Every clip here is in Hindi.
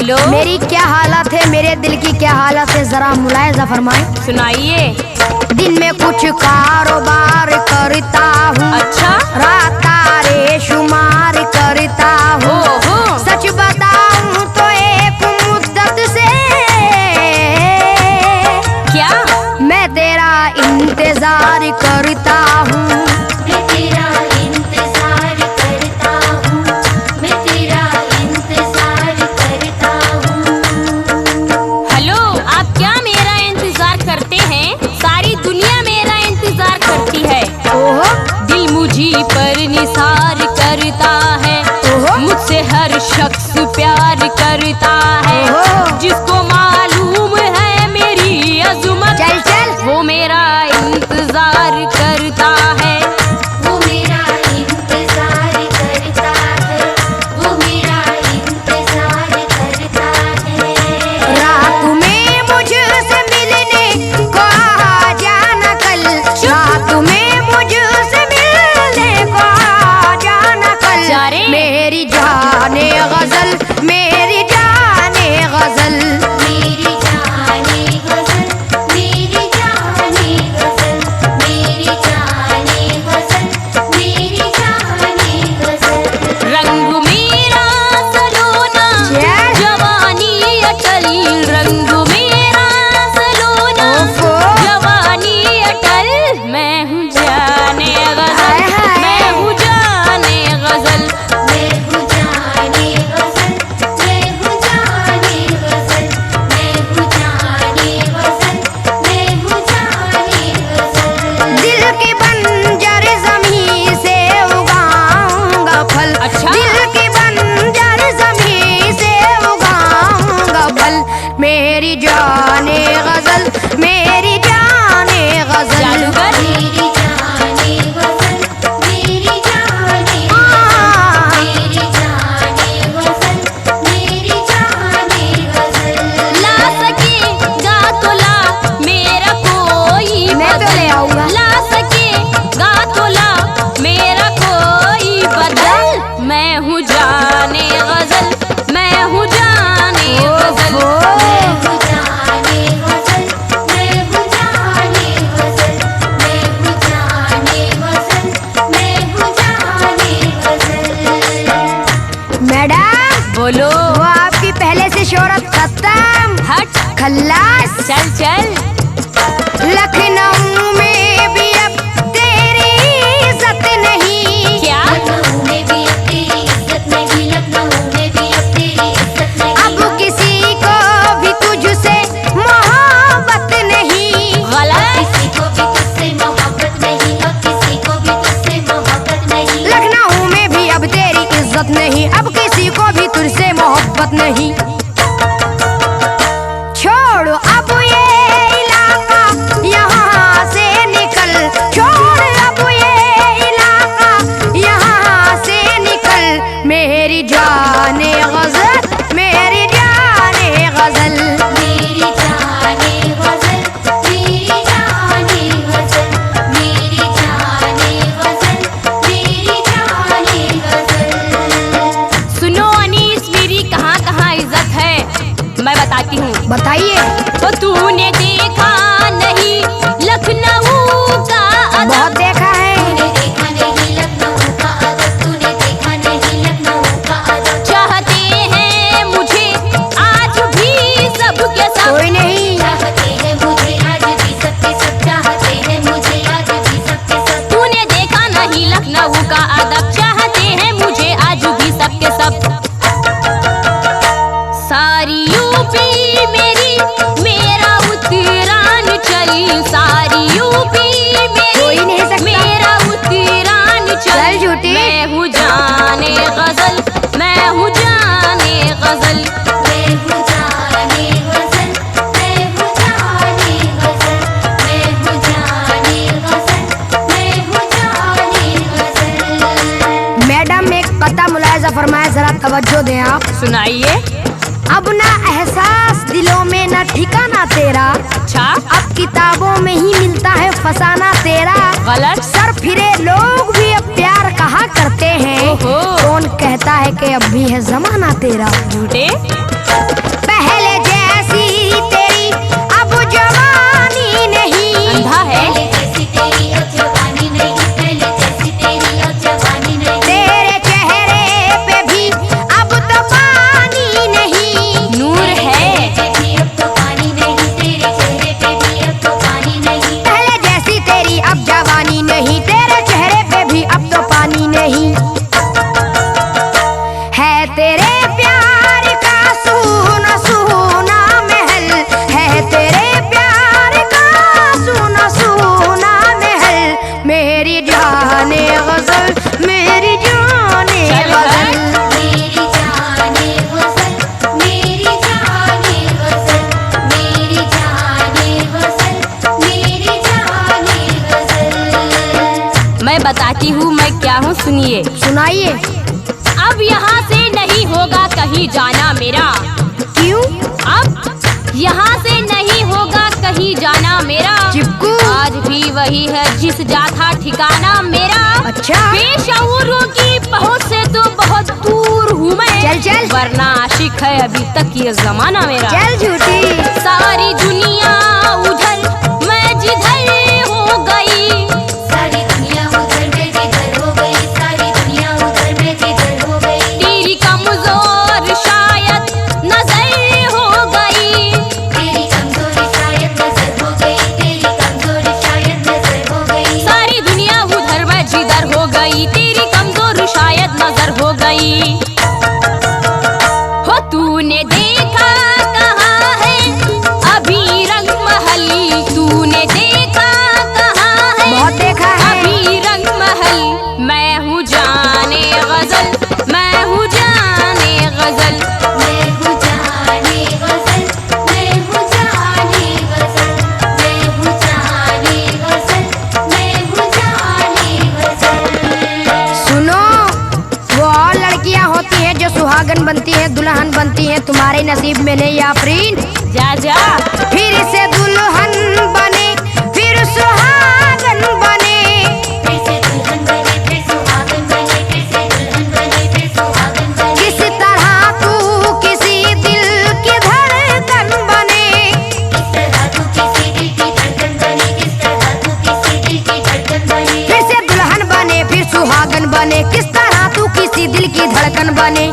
बोलो। मेरी क्या हालत है, मेरे दिल की क्या हालत है, जरा मुलायजा फरमाए। सुनाइए। दिन में कुछ कारोबार करता हूँ, अच्छा। रात तारे शुमार करता हूँ। ओहो। सच बताऊँ तो एक मुद्दत से क्या? मैं तेरा इंतजार करता हूँ। पर निसार करता है, मुझसे हर शख्स प्यार करता है। जिसको मालूम है मेरी अज़मत, चल चल। वो मेरा इंतजार करता है। वो मेरा इंतजार करता है, वो मेरा इंतजार करता है। रात में मुझसे मिलने को आ जाना कल, रात में मुझसे मिलने को आ जाना कल। मेरी जाने गजल, मेरी जाने गजल, मेरी जाने गजल, मेरी जाने गजल, मेरी जाने गजल, मेरी जाने गजल। रंग मेरा सलोना, जवानी अटल, रंग मेरा सलोना, जवानी अटल। मैं हूँ जाने गजल, मैं हूँ जाने गजल, मैं हूँ जाने गजल, मैं हूँ जाने गजल, मैं हूँ जाने गजल, मैं हूँ जाने गजल। दिल की बंजर ज़मीं से उगाऊंगा फल। अच्छा। दिल की बंजर ज़मीं से उगाऊंगा फल। मेरी जाने गजल, मेरी जाने गजल, जादूगर। मेरी जाने गजल, मेरी जाने हाँ। मेरी जाने गजल, मेरी जाने गजल। ला सकेगा तो ला मेरा कोई मैं तो ले आऊंगा। ला सकेगा तो ला मेरा कोई बदल। मैं हूँ जाने गजल, मैं हूँ जाने गजल। मैं हूँ जाने गजल, मैं हूँ जाने गजल, मैं हूँ जाने गजल, मैं हूँ जाने गजल। मैडम बोलो। वो आपकी पहले से शोहरत खत्म, हट। खल्लास। चल चल। लखनऊ में भी अब तेरी इज्जत नहीं। क्या? लखनऊ में भी अब तेरी इज्जत नहीं, लखनऊ में भी अब तेरी इज्जत नहीं। अब किसी को भी तुझसे मोहब्बत नहीं। गलत। किसी को भी तुझसे मोहब्बत नहीं, अब किसी को भी तुझसे मोहब्बत नहीं। लखनऊ में भी अब तेरी इज्जत नहीं, अब किसी को भी तुझसे मोहब्बत नहीं। छोड़ अब ये इलाका, यहाँ से निकल। छोड़ अब ये इलाका, यहाँ से निकल। मेरी जाने गजल, मेरी जाने गजल, मेरी जाने गजल, मेरी जाने गजल, मेरी जाने गजल, मेरी जाने गजल। सुनो अनीस, मेरी कहाँ कहाँ इज्जत है मैं बताती हूँ। बताइए। तो तूने देखा नहीं लखनऊ का अदब। बहुत देखा है। तूने देखा नहीं लखनऊ का अदब, तूने देखा नहीं लखनऊ का अदब। चाहते हैं मुझे आज भी सबके सब। कोई नहीं। चाहते हैं मुझे आज भी सबके सब, चाहते हैं मुझे आज भी सबके सब। तूने देखा नहीं लखनऊ का अदब, चाहते हैं मुझे आज भी सबके सब। सारी यूपी मेरी, मेरा उत्तरांचल, सारी यूपी कोई नहीं मेरी, सकता। मेरा उत्तरांचल। चल झूठी। मैं हूँ जाने गजल, मैं हूँ जाने गजल। मैं हूँ जाने गजल, मैं हूँ जाने गजल, मैं हूँ जाने गजल, मैं हूँ जाने गजल। मैडम एक कता मुलायजा फरमाए, जरा तवज्जो दें आप। सुनाइए। अब ना एहसास दिलों में ना ठिकाना तेरा। अच्छा। अब किताबों में ही मिलता है फसाना तेरा। गलत। सर फिरे लोग भी अब प्यार कहा करते हैं। ओहो। कौन कहता है कि अब भी है जमाना तेरा। झूठे। सुनिए। सुनाइए। अब यहाँ से नहीं होगा कहीं जाना मेरा। क्यों? अब यहाँ से नहीं होगा कहीं जाना मेरा। चिपकू। आज भी वही है जिस जाता ठिकाना मेरा। अच्छा। बेशऊरों की पहुँच से तो बहुत दूर हूँ मैं। चल चल। वरना आशिक है अभी तक ये जमाना मेरा। चल झूठी। सारी दुनिया उधर मैं जिधर हो गई। सारी दुनिया उधर मैं जिधर हो गई, सारी दुनिया उधर मैं जिधर हो गई। तेरी कमजोर शायद नजर हो गई। तेरी कमजोरी शायद नजर हो गई, तेरी कमजोरी शायद नजर हो गई। सारी दुनिया उधर मैं जिधर हो गई। तेरी कमजोर शायद नजर हो गई। हो तूने देखा कहाँ है अभी रंग महल। तूने देखा कहाँ है बहुत देखा है। अभी रंग महल। मैं हूँ जाने गजल, मैं हूँ जाने गजल। मैं हूँ जाने गजल, मैं हूँ जाने गजल, मैं हूँ जाने गजल, मैं हूँ जाने गजल। सुनो, वो और लड़कियां होती हैं जो सुहागन बनती हैं, दुल्हन बनती हैं। तुम्हारे नसीब में नहीं आफरीन। जा जा। फिर से दुल्हन बने, फिर सुहागन बने। फिर से दुल्हन बने, फिर सुहागन बने, फिर से दुल्हन बने, फिर सुहागन बने। किस तरह तू किसी दिल की धड़कन बने। किस तरह तू किसी दिल की धड़कन बनी, किस तरह तू किसी दिल की धड़कन बनी। फिर से दुल्हन बने, फिर सुहागन बने। किस तरह तू किसी दिल की धड़कन बने।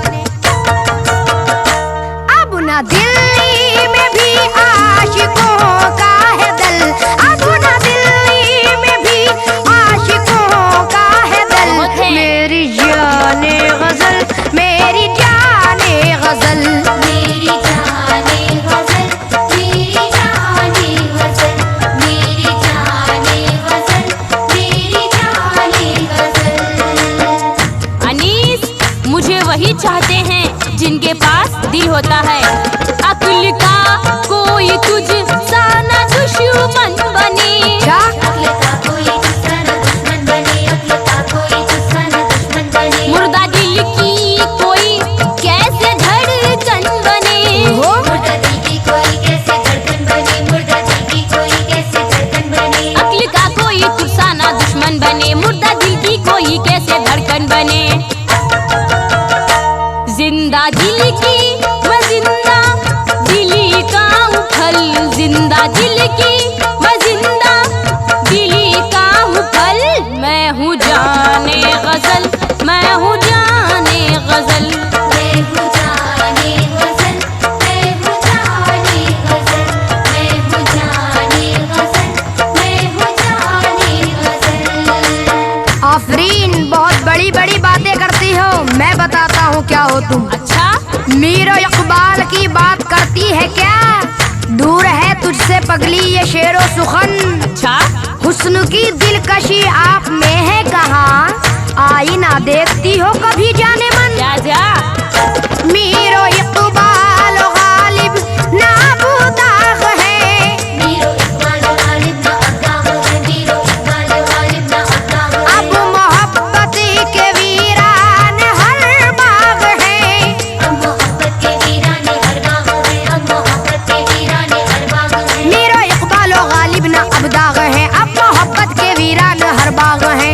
अब न दिल्ली में भी आशिकों का है दल। अब न दिल्ली में भी आशिकों का है दल। बहुत है। मेरी जाने गजल, मेरी जाने गजल। मेरी जाने गजल, मेरी जाने गजल, मेरी जाने गजल, मेरी जाने गजल। अनीस, मुझे वही चाहते हैं जिनके पास दिल होता है। अक्ल का कोई तुझ सा न दुश्मन बने। क्या? अक्ल का कोई दूसरा न दुश्मन बने, अक्ल का कोई दूसरा न दुश्मन बने। मुर्दा दिल की कोई कैसे धड़कन बने। हो मुर्दा दिल की कोई कैसे धड़कन बने, मुर्दा दिल की कोई कैसे धड़कन बने। अक्ल का कोई तुझ सा न दुश्मन बने। मुर्दा दिल की कोई कैसे धड़कन बने। जिंदा दिल की मैं जिंदा दिली का हूँ फल। जिंदा दिल की मैं जिंदा दिली का हूँ फल। मैं हूँ जाने गजल, मैं हूँ जाने गजल। मैं हूँ जाने गजल, मैं हूँ जाने गजल, मैं हूँ जाने गजल, मैं हूँ जाने गजल। आफरीन, बहुत बड़ी बड़ी बातें करती हो। मैं बताता हूँ क्या हो तुम। अच्छा। मीर इकबाल की बात करती है क्या? दूर है तुझसे पगली ये शेरो सुखन। अच्छा। हुस्न की दिलकशी आप में है कहाँ? आईना देखती हो कभी जाने मन। जा जा। मीर इकबाल गालिब ना अबू दाग है। मीरो इकबाल गालिब ना अब्दाग है, मीरो इकबाल गालिब ना अब्दाग है। अब मोहब्बत के वीरान हर बाग है। अब मोहब्बत के वीराने हर बाग है, अब मोहब्बत के वीराने हर बाग है। मीर इकबाल गालिब ना अब दाग है। अब मोहब्बत के वीरान हर बाग है।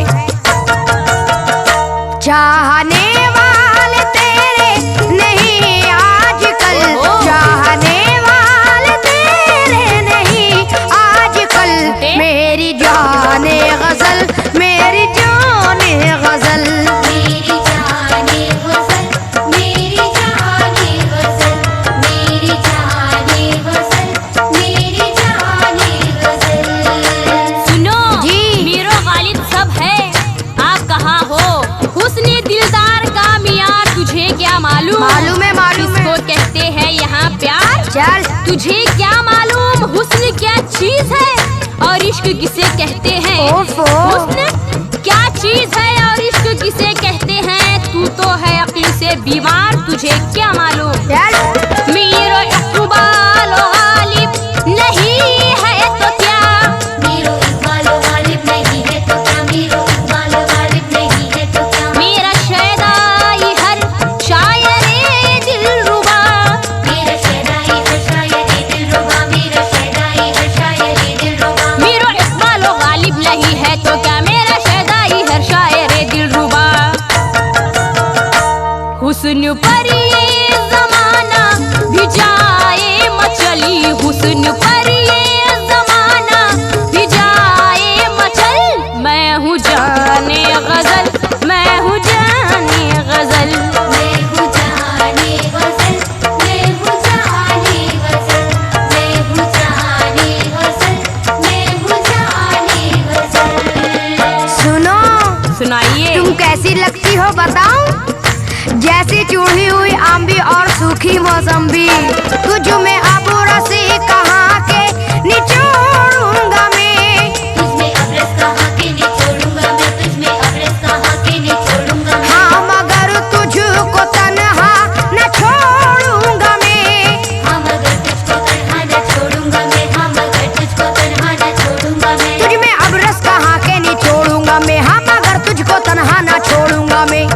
चाहने वाले तेरे नहीं आजकल। ओहो। चाहने वाले तेरे नहीं आजकल। मेरी जाने गजल, मेरी जाने गजल। मेरी जाने गजल, मेरी जाने गजल, मेरी जाने गजल, मेरी जाने गजल। सुनो जी। मीरो गालिब सब है, आप कहाँ हो? हुस्न दिलदार का मियार तुझे क्या मालूम? मालूम है, मालूम है। किसको कहते हैं यहाँ प्यार? चल तुझे क्या मालूम हुस्न क्या चीज है और इश्क किसे कहते हैं? ओफो। हुस्न क्या चीज है और इश्क किसे कहते हैं? तू तो है अक्ल से बीमार, तुझे क्या मालूम? चल। मीरो इकबाल गालिब नहीं है तो क्या? मीरो इकबाल गालिब नहीं है तो क्या, मीरो इकबाल गालिब नहीं है तो क्या। कैसी लगती हो बताऊं? जैसी चूड़ी हुई आंबी और सूखी मौसम्बी। तुझ में अब रस कहाँ के निचोड़ूंगा मैं। तुझ में अब रस कहाँ के निचोड़ूंगा मैं, तुझ में अब रस कहाँ के निचोड़ूंगा मैं। हाँ मगर तुझको तन्हा न छोड़ूंगा मैं। हाँ मगर तुझको तन्हा न छोड़ूंगा मैं, हाँ मगर तुझको तन्हा न छोड़ूंगा मैं। तुझ में अब रस कहाँ के निचोड़ूंगा मैं, हाँ मगर तुझको तन्हा न छोड़ूंगा मैं।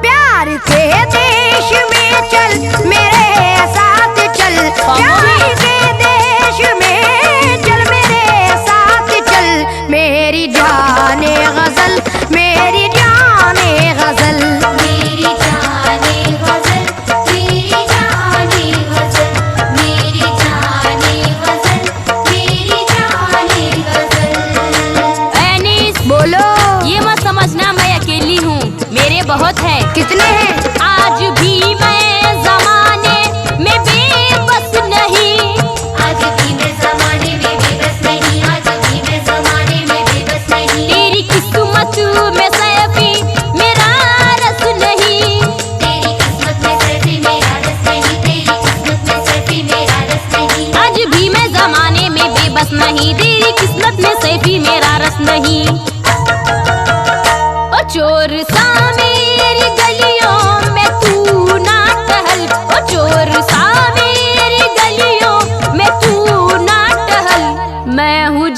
प्यार के देश में चल मेरे साथ चल, प्यार के देश में चल मेरे साथ चल। मेरी जाने गजल, मेरी जाने गजल। मेरी जाने गजल, मेरी जाने गजल, मेरी जाने गजल, मेरी जाने गजल। एनिस, बोलो। ये मत समझना मैं अकेली हूँ, मेरे बहुत है। कितने हैं? आज भी मैं जमाने में बेबस नहीं। आज भी मैं ज़माने में बेबस नहीं, आज भी मैं ज़माने में बेबस नहीं। तेरी किस्मत में सैफी मेरा रस नहीं। तेरी किस्मत में सैफी मेरा रस नहीं, तेरी किस्मत में सैफी मेरा रस नहीं। आज भी मैं जमाने में बेबस नहीं, तेरी किस्मत में सैफी मेरा रस नहीं। ओ चोर सा मेरी गलियों में तू ना टहल, ओ चोर सा मेरी गलियों में तू ना टहल। मैं हूँ